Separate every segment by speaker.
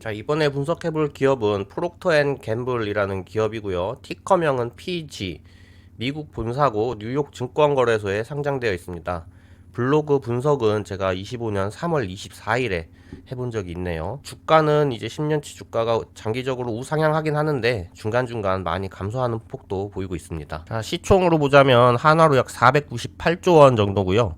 Speaker 1: 자, 이번에 분석해볼 기업은 프록터 앤 갬블이라는 기업이고요. 티커명은 PG, 미국 본사고 뉴욕 증권거래소에 상장되어 있습니다. 블로그 분석은 제가 25년 3월 24일에 해본 적이 있네요. 주가는 이제 10년치 주가가 장기적으로 우상향하긴 하는데 중간중간 많이 감소하는 폭도 보이고 있습니다. 자, 시총으로 보자면 한화로 약 498조 원 정도고요.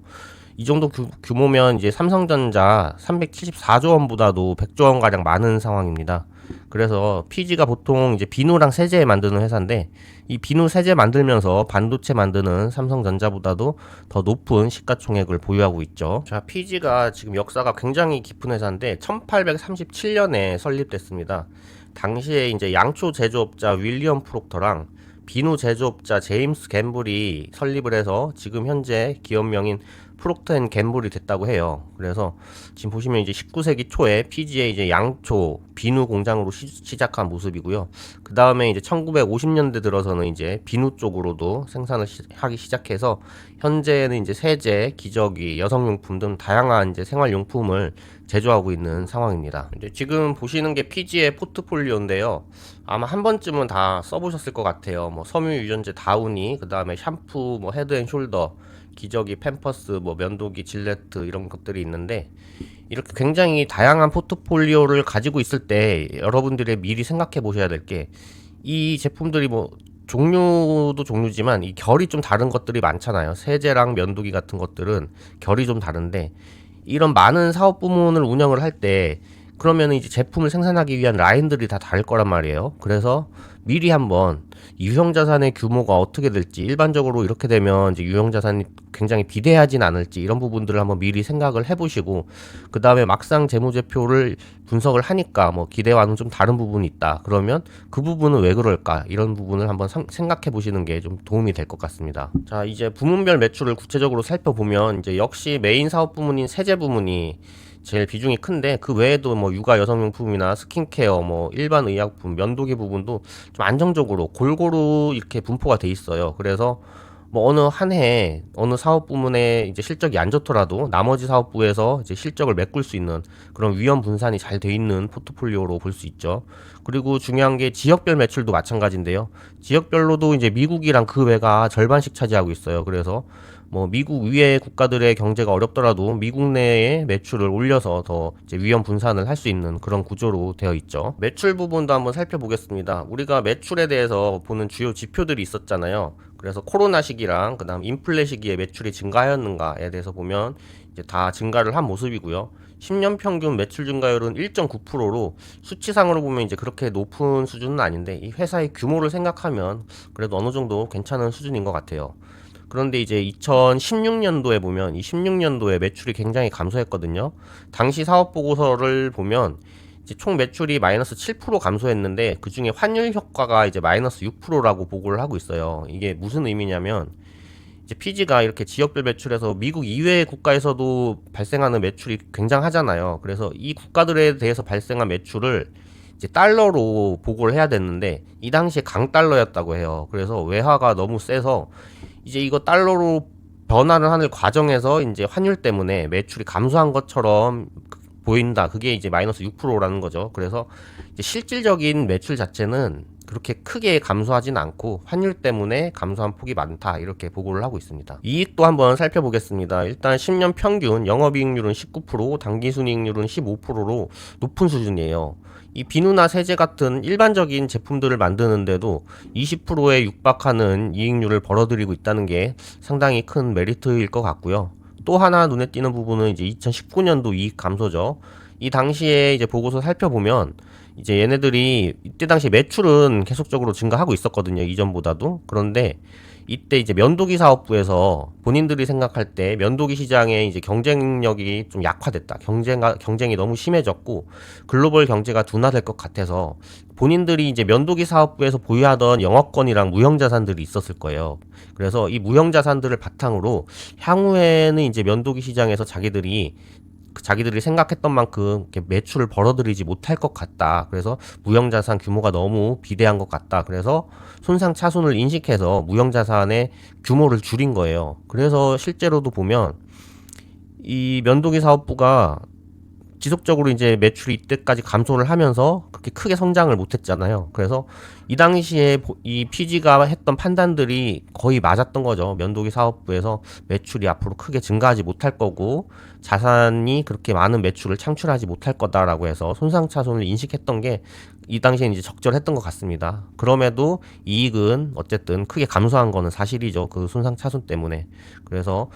Speaker 1: 이 정도 규모면 이제 삼성전자 374조 원보다도 100조 원 가량 많은 상황입니다. 그래서 PG가 보통 이제 비누랑 세제 만드는 회사인데 이 비누 세제 만들면서 반도체 만드는 삼성전자보다도 더 높은 시가총액을 보유하고 있죠. 자, PG가 지금 역사가 굉장히 깊은 회사인데 1837년에 설립됐습니다. 당시에 이제 양초 제조업자 윌리엄 프록터랑 비누 제조업자 제임스 갬블이 설립을 해서 지금 현재 기업명인 프록터 앤 갬블이 됐다고 해요. 그래서 지금 보시면 이제 19세기 초에 PG의 이제 양초 비누 공장으로 시작한 모습이고요. 그 다음에 이제 1950년대 들어서는 이제 비누 쪽으로도 생산을 하기 시작해서 현재는 이제 세제, 기저귀, 여성용품 등 다양한 이제 생활용품을 제조하고 있는 상황입니다. 이제 지금 보시는 게 PG의 포트폴리오인데요. 아마 한 번쯤은 다 써보셨을 것 같아요. 뭐 섬유유연제 다우니, 그 다음에 샴푸, 뭐 헤드앤숄더, 기저귀, 팸퍼스, 뭐 면도기, 질레트 이런 것들이 있는데 이렇게 굉장히 다양한 포트폴리오를 가지고 있을 때 여러분들이 미리 생각해 보셔야 될 게 이 제품들이 뭐 종류도 종류지만 이 결이 좀 다른 것들이 많잖아요. 세제랑 면도기 같은 것들은 결이 좀 다른데 이런 많은 사업 부문을 운영을 할 때 그러면 이제 제품을 생산하기 위한 라인들이 다 다를 거란 말이에요. 그래서 미리 한번 유형자산의 규모가 어떻게 될지, 일반적으로 이렇게 되면 이제 유형자산이 굉장히 비대하진 않을지 이런 부분들을 한번 미리 생각을 해보시고 그 다음에 막상 재무제표를 분석을 하니까 뭐 기대와는 좀 다른 부분이 있다. 그러면 그 부분은 왜 그럴까? 이런 부분을 한번 생각해 보시는 게 좀 도움이 될 것 같습니다. 자, 이제 부문별 매출을 구체적으로 살펴보면 이제 역시 메인 사업 부문인 세제 부문이 제일 비중이 큰데 그 외에도 뭐 육아 여성용품이나 스킨케어, 뭐 일반 의약품, 면도기 부분도 좀 안정적으로 골고루 이렇게 분포가 돼 있어요. 그래서 뭐 어느 한 해 어느 사업 부문에 이제 실적이 안 좋더라도 나머지 사업부에서 이제 실적을 메꿀 수 있는 그런 위험 분산이 잘 돼 있는 포트폴리오로 볼 수 있죠. 그리고 중요한 게 지역별 매출도 마찬가지인데요. 지역별로도 이제 미국이랑 그 외가 절반씩 차지하고 있어요. 그래서 뭐 미국 위의 국가들의 경제가 어렵더라도 미국 내의 매출을 올려서 더 이제 위험 분산을 할 수 있는 그런 구조로 되어 있죠. 매출 부분도 한번 살펴보겠습니다. 우리가 매출에 대해서 보는 주요 지표들이 있었잖아요. 그래서 코로나 시기랑 그다음 인플레 시기에 매출이 증가하였는가에 대해서 보면 이제 다 증가를 한 모습이고요. 10년 평균 매출 증가율은 1.9%로 수치상으로 보면 이제 그렇게 높은 수준은 아닌데 이 회사의 규모를 생각하면 그래도 어느 정도 괜찮은 수준인 것 같아요. 그런데 이제 2016년도에 보면 이 16년도에 매출이 굉장히 감소했거든요. 당시 사업 보고서를 보면 이제 총 매출이 마이너스 7% 감소했는데 그 중에 환율 효과가 이제 마이너스 6%라고 보고를 하고 있어요. 이게 무슨 의미냐면 이제 PG가 이렇게 지역별 매출에서 미국 이외의 국가에서도 발생하는 매출이 굉장하잖아요. 그래서 이 국가들에 대해서 발생한 매출을 이제 달러로 보고를 해야 됐는데 이 당시에 강달러였다고 해요. 그래서 외화가 너무 세서 이제 이거 달러로 변화를 하는 과정에서 이제 환율 때문에 매출이 감소한 것처럼 보인다. 그게 이제 마이너스 6%라는 거죠. 그래서 이제 실질적인 매출 자체는 그렇게 크게 감소하진 않고 환율 때문에 감소한 폭이 많다. 이렇게 보고를 하고 있습니다. 이익도 한번 살펴보겠습니다. 일단 10년 평균 영업이익률은 19%, 당기순이익률은 15%로 높은 수준이에요. 이 비누나 세제 같은 일반적인 제품들을 만드는데도 20%에 육박하는 이익률을 벌어들이고 있다는 게 상당히 큰 메리트일 것 같고요. 또 하나 눈에 띄는 부분은 이제 2019년도 이익 감소죠. 이 당시에 이제 보고서 살펴보면 이제 얘네들이 이때 당시 매출은 계속적으로 증가하고 있었거든요. 이전보다도. 그런데 이때 이제 면도기 사업부에서 본인들이 생각할 때 면도기 시장에 이제 경쟁력이 좀 약화됐다. 경쟁이 너무 심해졌고 글로벌 경제가 둔화될 것 같아서 본인들이 이제 면도기 사업부에서 보유하던 영업권이랑 무형자산들이 있었을 거예요. 그래서 이 무형자산들을 바탕으로 향후에는 이제 면도기 시장에서 자기들이 생각했던 만큼 매출을 벌어들이지 못할 것 같다. 그래서 무형자산 규모가 너무 비대한 것 같다. 그래서 손상차손을 인식해서 무형자산의 규모를 줄인 거예요. 그래서 실제로도 보면 이 면도기 사업부가 지속적으로 이제 매출이 이때까지 감소를 하면서 그렇게 크게 성장을 못했잖아요. 그래서 이 당시에 이 PG가 했던 판단들이 거의 맞았던 거죠. 면도기 사업부에서 매출이 앞으로 크게 증가하지 못할 거고 자산이 그렇게 많은 매출을 창출하지 못할 거다라고 해서 손상차손을 인식했던 게 이 당시에 이제 적절했던 것 같습니다. 그럼에도 이익은 어쨌든 크게 감소한 거는 사실이죠. 그 손상차손 때문에. 그래서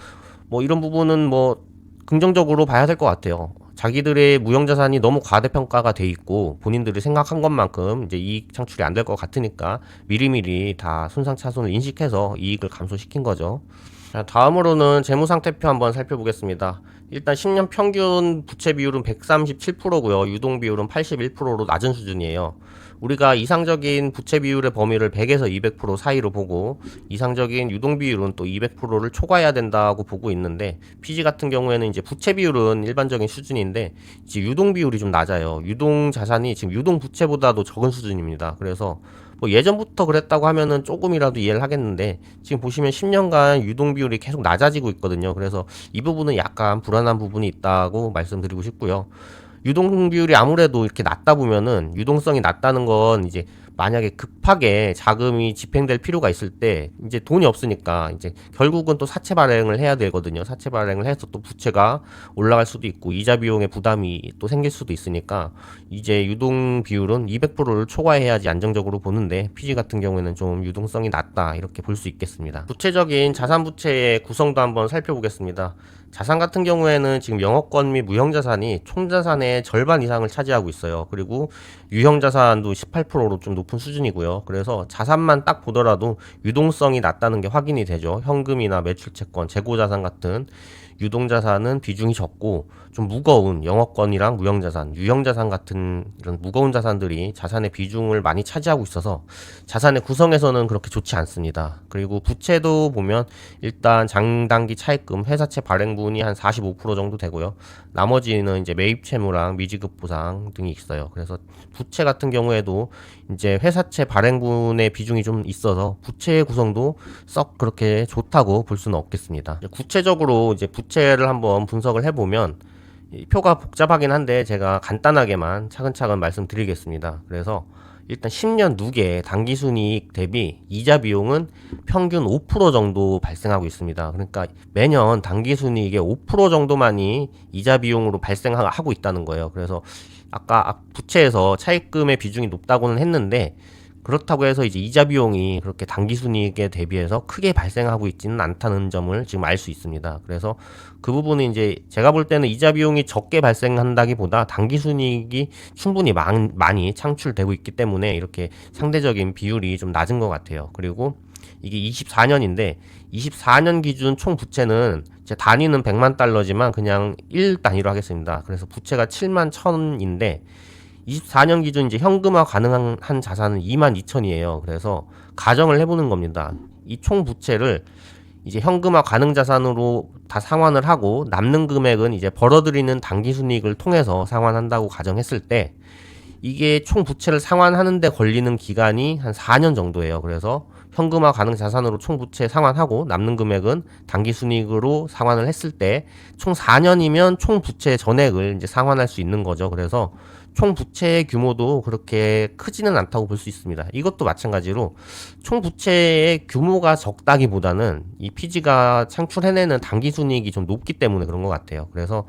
Speaker 1: 뭐 이런 부분은 뭐 긍정적으로 봐야 될 것 같아요. 자기들의 무형자산이 너무 과대평가가 돼 있고 본인들이 생각한 것만큼 이제 이익 창출이 안 될 것 같으니까 미리미리 다 손상차손을 인식해서 이익을 감소시킨 거죠. 자, 다음으로는 재무상태표 한번 살펴보겠습니다. 일단 10년 평균 부채 비율은 137%고요. 유동 비율은 81%로 낮은 수준이에요. 우리가 이상적인 부채 비율의 범위를 100에서 200% 사이로 보고 이상적인 유동 비율은 또 200%를 초과해야 된다고 보고 있는데 PG 같은 경우에는 이제 부채 비율은 일반적인 수준인데 이제 유동 비율이 좀 낮아요. 유동 자산이 지금 유동 부채보다도 적은 수준입니다. 그래서 뭐 예전부터 그랬다고 하면은 조금이라도 이해를 하겠는데 지금 보시면 10년간 유동 비율이 계속 낮아지고 있거든요. 그래서 이 부분은 약간 불안한 부분이 있다고 말씀드리고 싶고요. 유동 비율이 아무래도 이렇게 낮다 보면은 유동성이 낮다는 건 이제 만약에 급하게 자금이 집행될 필요가 있을 때 이제 돈이 없으니까 이제 결국은 또 사채 발행을 해야 되거든요. 사채 발행을 해서 또 부채가 올라갈 수도 있고 이자 비용의 부담이 또 생길 수도 있으니까 이제 유동 비율은 200%를 초과해야지 안정적으로 보는데 PG 같은 경우에는 좀 유동성이 낮다 이렇게 볼 수 있겠습니다. 구체적인 자산 부채의 구성도 한번 살펴보겠습니다. 자산 같은 경우에는 지금 영업권 및 무형자산이 총자산의 절반 이상을 차지하고 있어요. 그리고 유형자산도 18%로 좀 높은 수준이고요. 그래서 자산만 딱 보더라도 유동성이 낮다는 게 확인이 되죠. 현금이나 매출채권, 재고자산 같은 유동자산은 비중이 적고 좀 무거운 영업권이랑 무형자산, 유형자산 같은 이런 무거운 자산들이 자산의 비중을 많이 차지하고 있어서 자산의 구성에서는 그렇게 좋지 않습니다. 그리고 부채도 보면 일단 장단기 차입금, 회사채 발행분이 한 45% 정도 되고요. 나머지는 이제 매입 채무랑 미지급 보상 등이 있어요. 그래서 부채 같은 경우에도 이제 회사채 발행분의 비중이 좀 있어서 부채의 구성도 썩 그렇게 좋다고 볼 수는 없겠습니다. 구체적으로 이제 부채를 한번 분석을 해보면 이 표가 복잡하긴 한데 제가 간단하게만 차근차근 말씀드리겠습니다. 그래서 일단 10년 누계 당기순이익 대비 이자 비용은 평균 5% 정도 발생하고 있습니다. 그러니까 매년 당기순이익의 5% 정도만이 이자 비용으로 발생하고 있다는 거예요. 그래서 아까 부채에서 차입금의 비중이 높다고는 했는데 그렇다고 해서 이제 이자 비용이 그렇게 당기순이익에 대비해서 크게 발생하고 있지는 않다는 점을 지금 알 수 있습니다. 그래서 그 부분은 이제 제가 볼 때는 이자 비용이 적게 발생한다기보다 당기순이익이 충분히 많이 창출되고 있기 때문에 이렇게 상대적인 비율이 좀 낮은 것 같아요. 그리고 이게 24년인데 24년 기준 총 부채는 제 단위는 100만 달러지만 그냥 1단위로 하겠습니다. 그래서 부채가 7만 1000인데 24년 기준 이제 현금화 가능한 한 자산은 22,000이에요. 그래서 가정을 해보는 겁니다. 이 총 부채를 이제 현금화 가능 자산으로 다 상환을 하고 남는 금액은 이제 벌어들이는 당기순이익을 통해서 상환한다고 가정했을 때 이게 총 부채를 상환하는데 걸리는 기간이 한 4년 정도예요. 그래서 현금화 가능 자산으로 총 부채 상환하고 남는 금액은 당기순이익으로 상환을 했을 때 총 4년이면 총 부채 전액을 이제 상환할 수 있는 거죠. 그래서 총 부채의 규모도 그렇게 크지는 않다고 볼 수 있습니다. 이것도 마찬가지로 총 부채의 규모가 적다기보다는 이 PG가 창출해내는 당기순이익이 좀 높기 때문에 그런 것 같아요. 그래서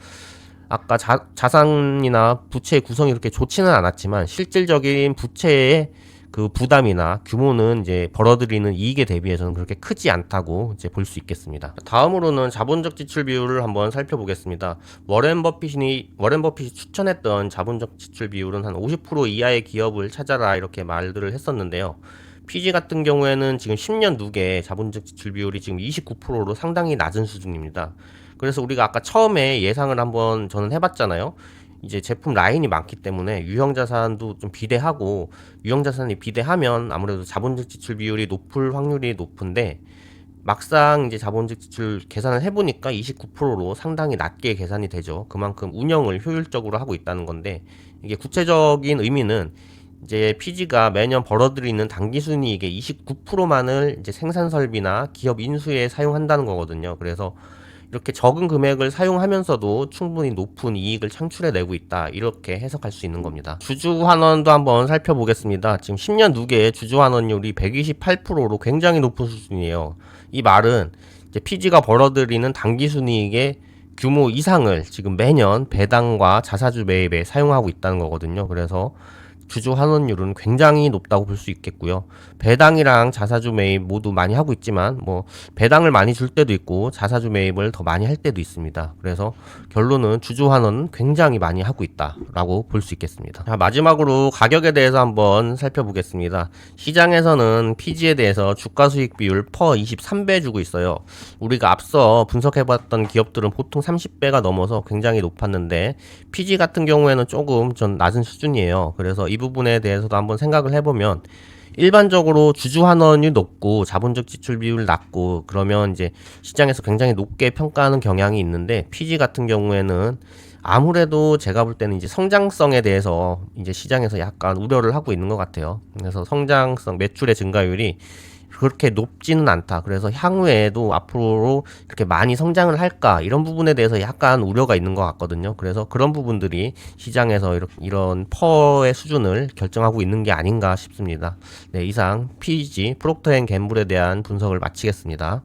Speaker 1: 아까 자산이나 부채의 구성이 그렇게 좋지는 않았지만 실질적인 부채의 그 부담이나 규모는 이제 벌어들이는 이익에 대비해서는 그렇게 크지 않다고 이제 볼 수 있겠습니다. 다음으로는 자본적 지출 비율을 한번 살펴보겠습니다. 워렌 버핏이 추천했던 자본적 지출 비율은 한 50% 이하의 기업을 찾아라 이렇게 말들을 했었는데요. PG 같은 경우에는 지금 10년 누계 자본적 지출 비율이 지금 29%로 상당히 낮은 수준입니다. 그래서 우리가 아까 처음에 예상을 한번 저는 해봤잖아요. 이제 제품 라인이 많기 때문에 유형자산도 좀 비대하고 유형자산이 비대하면 아무래도 자본적 지출 비율이 높을 확률이 높은데 막상 이제 자본적 지출 계산을 해보니까 29%로 상당히 낮게 계산이 되죠. 그만큼 운영을 효율적으로 하고 있다는 건데 이게 구체적인 의미는 이제 PG가 매년 벌어들이는 당기순이익의 29%만을 이제 생산 설비나 기업 인수에 사용한다는 거거든요. 그래서 이렇게 적은 금액을 사용하면서도 충분히 높은 이익을 창출해내고 있다. 이렇게 해석할 수 있는 겁니다. 주주 환원도 한번 살펴보겠습니다. 지금 10년 누계의 주주 환원율이 128%로 굉장히 높은 수준이에요. 이 말은 이제 PG가 벌어들이는 당기순이익의 규모 이상을 지금 매년 배당과 자사주 매입에 사용하고 있다는 거거든요. 그래서 주주 환원율은 굉장히 높다고 볼 수 있겠고요. 배당이랑 자사주 매입 모두 많이 하고 있지만 뭐 배당을 많이 줄 때도 있고 자사주 매입을 더 많이 할 때도 있습니다. 그래서 결론은 주주 환원은 굉장히 많이 하고 있다라고 볼 수 있겠습니다. 자, 마지막으로 가격에 대해서 한번 살펴보겠습니다. 시장에서는 PG에 대해서 주가 수익 비율 퍼 23배 주고 있어요. 우리가 앞서 분석해봤던 기업들은 보통 30배가 넘어서 굉장히 높았는데 PG 같은 경우에는 조금 좀 낮은 수준이에요. 그래서 이 부분에 대해서도 한번 생각을 해보면 일반적으로 주주 환원이 높고 자본적 지출 비율 낮고 그러면 이제 시장에서 굉장히 높게 평가하는 경향이 있는데 PG 같은 경우에는 아무래도 제가 볼 때는 이제 성장성에 대해서 이제 시장에서 약간 우려를 하고 있는 것 같아요. 그래서 성장성 매출의 증가율이 그렇게 높지는 않다. 그래서 향후에도 앞으로 그렇게 많이 성장을 할까 이런 부분에 대해서 약간 우려가 있는 것 같거든요. 그래서 그런 부분들이 시장에서 이런 퍼의 수준을 결정하고 있는 게 아닌가 싶습니다. 네, 이상 PG 프록터 앤 갬블에 대한 분석을 마치겠습니다.